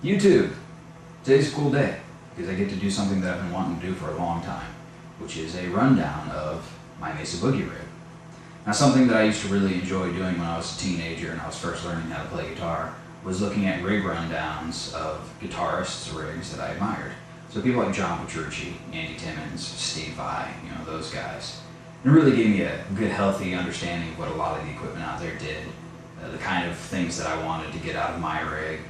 YouTube. Today's a cool day because I get to do something that I've been wanting to do for a long time, which is a rundown of my Mesa Boogie rig. Now, something that I used to really enjoy doing when I was a teenager and I was first learning how to play guitar was looking at rig rundowns of guitarists' rigs that I admired. So people like John Petrucci, Andy Timmons, Steve Vai, those guys. And it really gave me a good, healthy understanding of what a lot of the equipment out there did, the kind of things that I wanted to get out of my rig,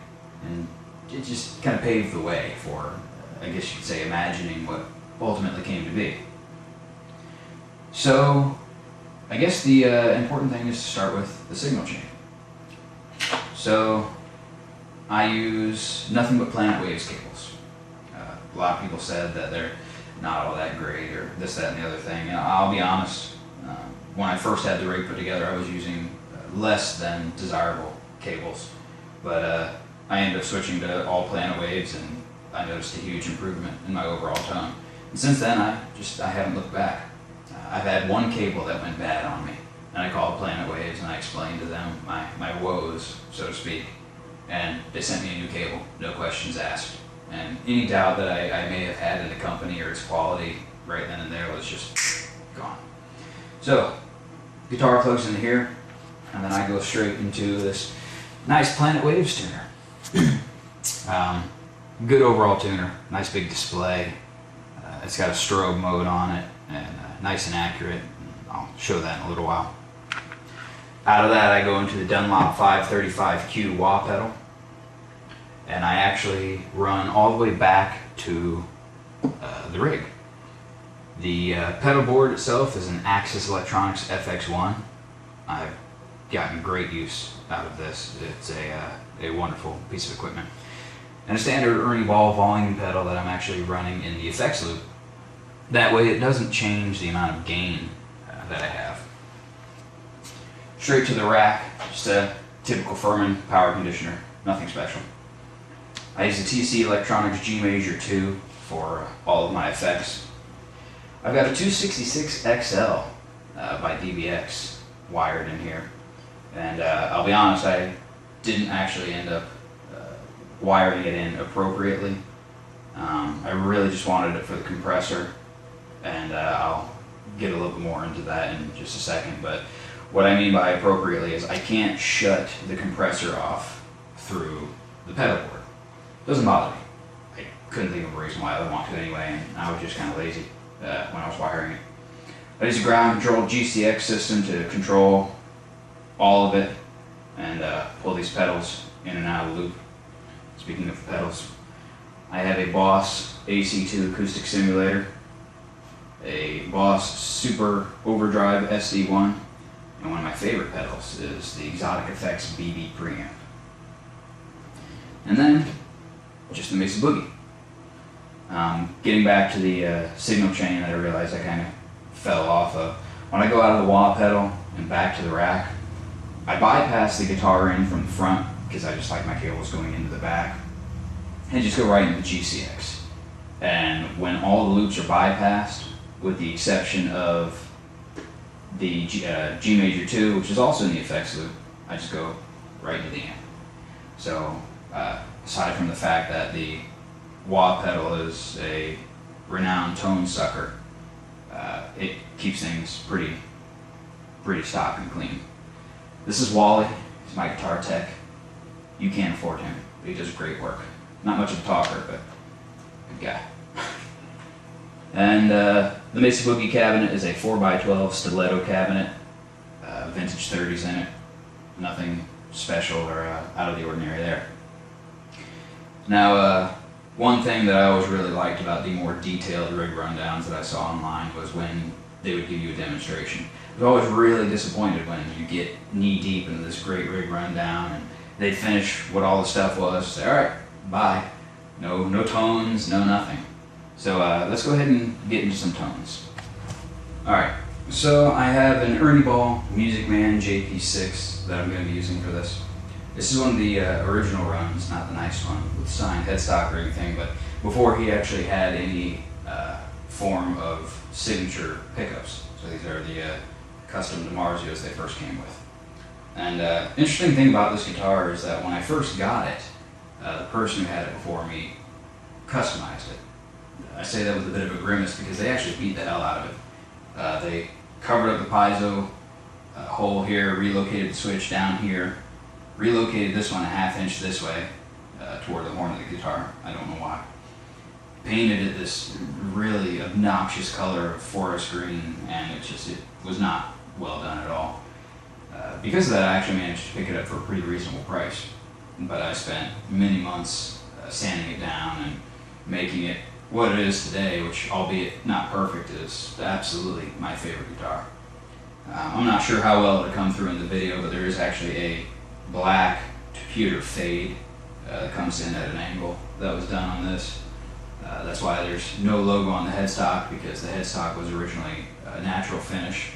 and it just kind of paved the way for, I guess you could say, imagining what ultimately came to be. So, I guess the important thing is to start with the signal chain. So, I use nothing but Planet Waves cables. A lot of people said that they're not all that great, or this, that, and the other thing. I'll be honest, when I first had the rig put together, I was using less than desirable cables. But I ended up switching to all Planet Waves, and I noticed a huge improvement in my overall tone. And since then, I haven't looked back. I've had one cable that went bad on me, and I called Planet Waves and I explained to them my woes, so to speak, and they sent me a new cable, no questions asked. And any doubt that I may have had in the company or its quality right then and there was just gone. So, guitar plugs into here, and then I go straight into this nice Planet Waves tuner. Good overall tuner, nice big display. It's got a strobe mode on it, and nice and accurate. I'll show that in a little while. Out of that, I go into the Dunlop 535Q wah pedal, and I actually run all the way back to the rig. The pedal board itself is an Axis Electronics FX1. I've gotten great use out of this. It's a wonderful piece of equipment. And a standard Ernie Ball volume pedal that I'm actually running in the effects loop. That way it doesn't change the amount of gain that I have. Straight to the rack, just a typical Furman power conditioner, nothing special. I use the TC Electronics G Major 2 for all of my effects. I've got a 266XL by DBX wired in here. And I'll be honest, I didn't actually end up wiring it in appropriately. I really just wanted it for the compressor, and I'll get a little bit more into that in just a second. But what I mean by appropriately is I can't shut the compressor off through the pedal board. It doesn't bother me. I couldn't think of a reason why I would want to anyway, and I was just kind of lazy when I was wiring it. I use a ground controlled GCX system to control all of it and pull these pedals in and out of the loop. Speaking of pedals, I have a Boss AC2 acoustic simulator, a Boss Super Overdrive SD1, and one of my favorite pedals is the Exotic Effects BB preamp. And then, just the Mesa Boogie. Getting back to the signal chain that I realized I kind of fell off of. When I go out of the wah pedal and back to the rack, I bypass the guitar in from the front because I just like my cables going into the back, and just go right into the GCX. And when all the loops are bypassed, with the exception of the G Major 2, which is also in the effects loop, I just go right into the amp. So aside from the fact that the wah pedal is a renowned tone sucker, it keeps things pretty stock and clean. This is Wally. He's my guitar tech. You can't afford him, but he does great work. Not much of a talker, but good guy. And the Mesa Boogie cabinet is a 4x12 stiletto cabinet, vintage 30s in it. Nothing special or out of the ordinary there. Now, one thing that I always really liked about the more detailed rig rundowns that I saw online was when they would give you a demonstration. I was always really disappointed when you get knee deep into this great rig rundown and they'd finish what all the stuff was, say, alright, bye. No tones, no nothing. So let's go ahead and get into some tones. Alright, so I have an Ernie Ball Music Man JP6 that I'm going to be using for this. This is one of the original runs, not the nice one with signed headstock or anything, but before he actually had any form of signature pickups. So these are the custom DiMarzios they first came with. And interesting thing about this guitar is that when I first got it, the person who had it before me customized it. I say that with a bit of a grimace because they actually beat the hell out of it. They covered up the piezo hole here, relocated the switch down here, relocated this one a ½ inch this way toward the horn of the guitar. I don't know why. Painted it this really obnoxious color of forest green, and it was not well done at all. Because of that, I actually managed to pick it up for a pretty reasonable price. But I spent many months sanding it down and making it what it is today, which, albeit not perfect, is absolutely my favorite guitar. I'm not sure how well it'll come through in the video, but there is actually a black to pewter fade that comes in at an angle that was done on this. That's why there's no logo on the headstock, because the headstock was originally a natural finish.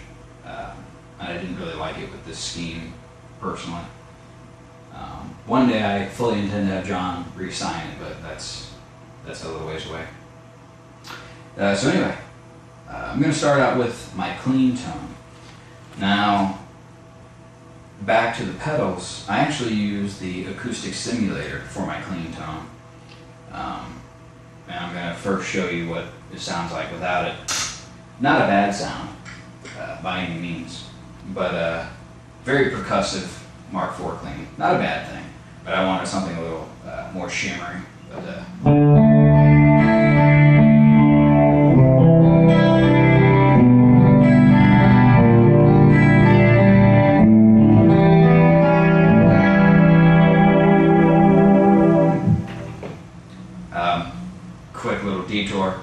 I didn't really like it with this scheme, personally. One day I fully intend to have John re-sign it, but that's a little ways away. So anyway, I'm going to start out with my clean tone. Now, back to the pedals, I actually use the acoustic simulator for my clean tone. And I'm going to first show you what it sounds like without it. Not a bad sound, by any means, but very percussive Mark IV clean. Not a bad thing, but I wanted something a little more shimmery. But, quick little detour.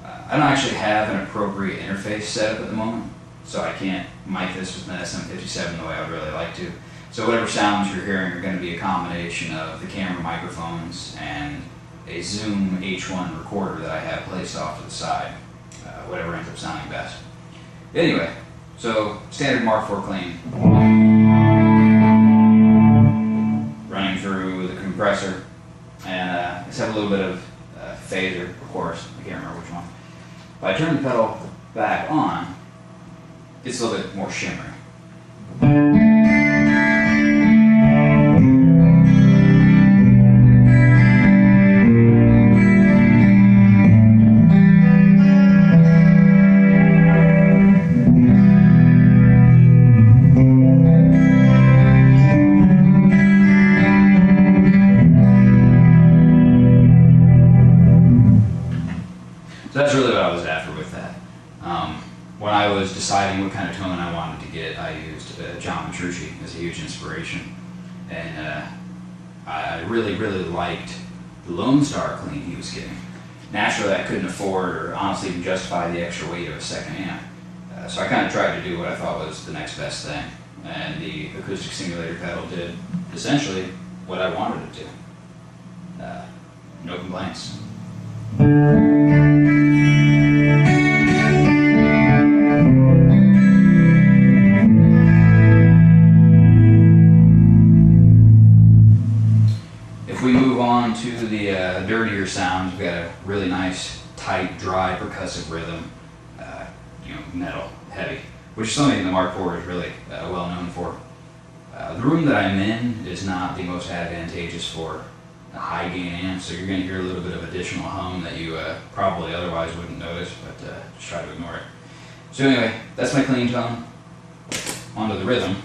I don't actually have an appropriate interface set up at the moment, so I can't mic this with an SM57 the way I would really like to. So whatever sounds you're hearing are going to be a combination of the camera microphones and a Zoom H1 recorder that I have placed off to the side, whatever ends up sounding best. Anyway, so standard Mark IV clean. Running through the compressor, and let's have a little bit of phaser, of course, I can't remember which one. If I turn the pedal back on, it's a little bit more shimmery. So that's really what I was after with that. When I was deciding what kind of tone I wanted to get, I used John Petrucci as a huge inspiration. And I really, really liked the Lone Star clean he was getting. Naturally, I couldn't afford or honestly even justify the extra weight of a second amp. So I kind of tried to do what I thought was the next best thing. And the acoustic simulator pedal did essentially what I wanted it to. No complaints. If we move on to the dirtier sounds, we've got a really nice, tight, dry, percussive rhythm, metal, heavy, which is something the Mark IV is really well known for. The room that I'm in is not the most advantageous for a high gain amp, so you're going to hear a little bit of additional hum that you probably otherwise wouldn't notice, but just try to ignore it. So anyway, that's my clean tone. Onto the rhythm.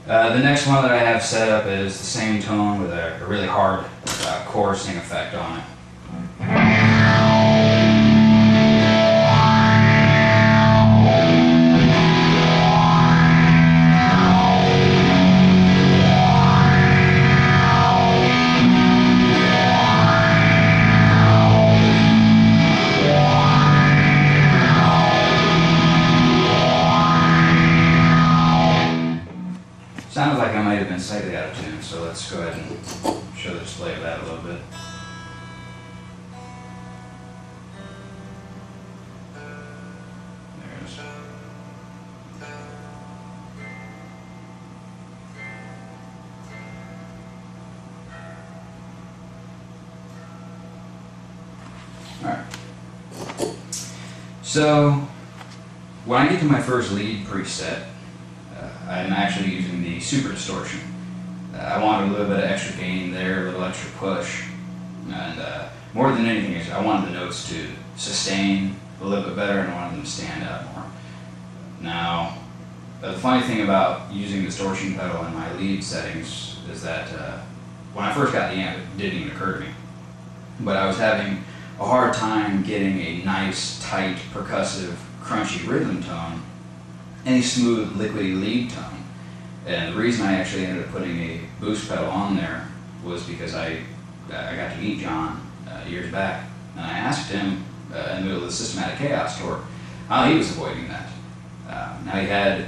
The next one that I have set up is the same tone with a really hard chorusing effect on it. Sounded like I might have been slightly out of tune, so let's go ahead and show the display of that a little bit. There it is. Alright. So, when I get to my first lead preset, I'm actually using the super distortion. I wanted a little bit of extra gain there, a little extra push, and more than anything is I wanted the notes to sustain a little bit better and I wanted them to stand out more. Now, the funny thing about using the distortion pedal in my lead settings is that when I first got the amp, it didn't even occur to me. But I was having a hard time getting a nice, tight, percussive, crunchy rhythm tone, any smooth, liquidy lead tone. And the reason I actually ended up putting a boost pedal on there was because I got to meet John years back, and I asked him in the middle of the Systematic Chaos tour how he was avoiding that. Now he had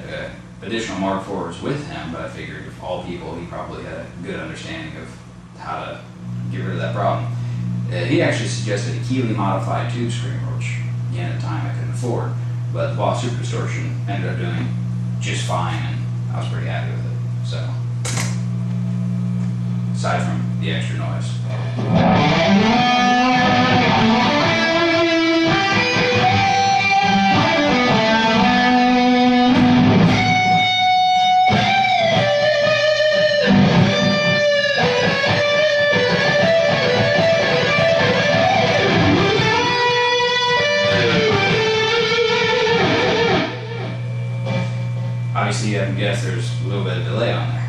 additional Mark IVs with him, but I figured of all people he probably had a good understanding of how to get rid of that problem. He actually suggested a Keeley modified tube screamer, which again at the time I couldn't afford. But the Boss Super Distortion ended up doing just fine, and I was pretty happy with it. So, aside from the extra noise. Obviously, you can guess there's a little bit of delay on there.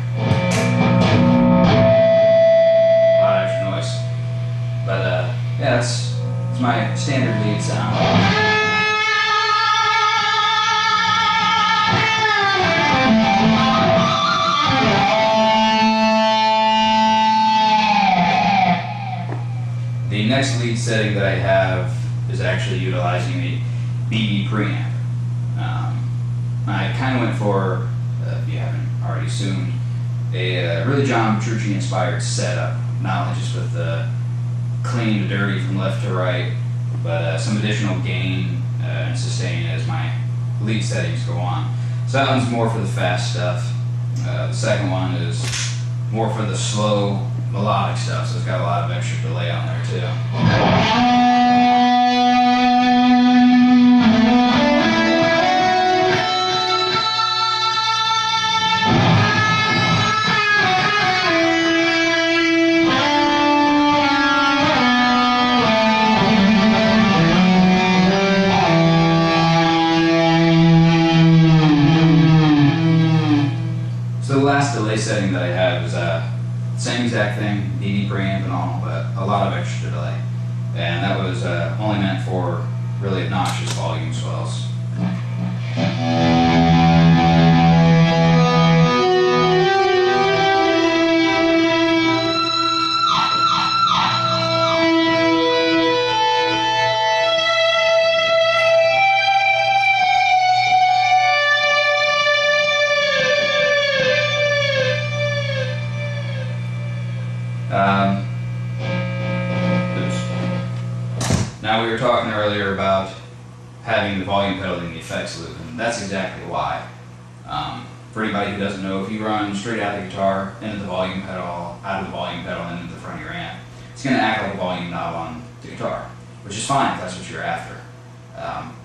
A lot of extra noise. But, yeah, that's my standard lead sound. The next lead setting that I have is actually utilizing the BB preamp. I kind of went for, if you haven't already assumed, a really John Petrucci inspired setup, not only just with the clean to dirty from left to right, but some additional gain and sustain as my lead settings go on. So that one's more for the fast stuff. The second one is more for the slow melodic stuff, so it's got a lot of extra delay on there too. Delay setting that I have is same exact thing, BB preamp and all, but a lot of extra delay. And that was only meant for really obnoxious volume swells. Now we were talking earlier about having the volume pedal in the effects loop, and that's exactly why. For anybody who doesn't know, if you run straight out the guitar, into the volume pedal, out of the volume pedal, and into the front of your amp, it's going to act like a volume knob on the guitar, which is fine if that's what you're after.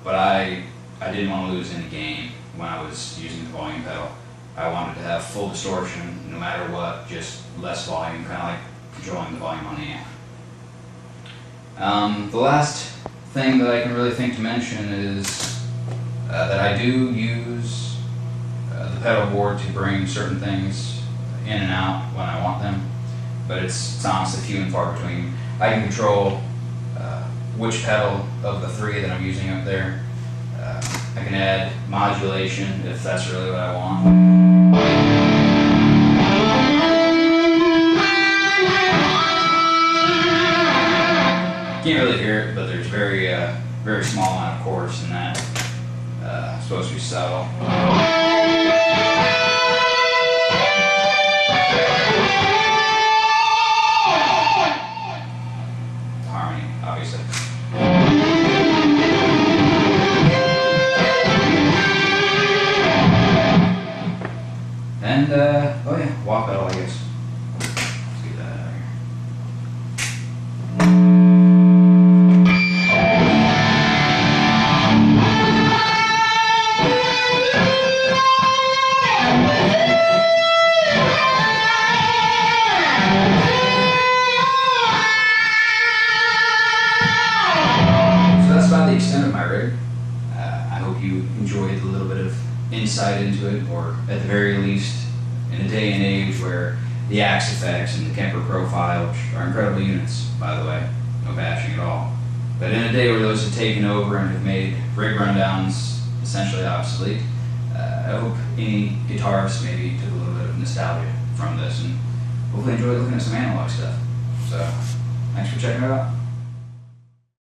But I didn't want to lose any gain when I was using the volume pedal. I wanted to have full distortion no matter what, just less volume, kind of like controlling the volume on the amp. The last thing that I can really think to mention is that I do use the pedal board to bring certain things in and out when I want them, but it's honestly few and far between. I can control which pedal of the 3 that I'm using up there. I can add modulation if that's really what I want. Can't really hear it, but there's very small amount of chorus in that. It's supposed to be subtle. Harmony, obviously. And, oh yeah, wah pedal, I guess. Let's get that out of here. So that's about the extent of my rig. I hope you enjoyed a little bit of insight into it, or at the very least, in a day and age where the Axe effects and the Kemper profile, which are incredible units, by the way, no bashing at all, but in a day where those have taken over and have made rig rundowns essentially obsolete, I hope any guitarists maybe took a little bit of nostalgia from this and hopefully enjoyed looking at some analog stuff. So, thanks for checking it out.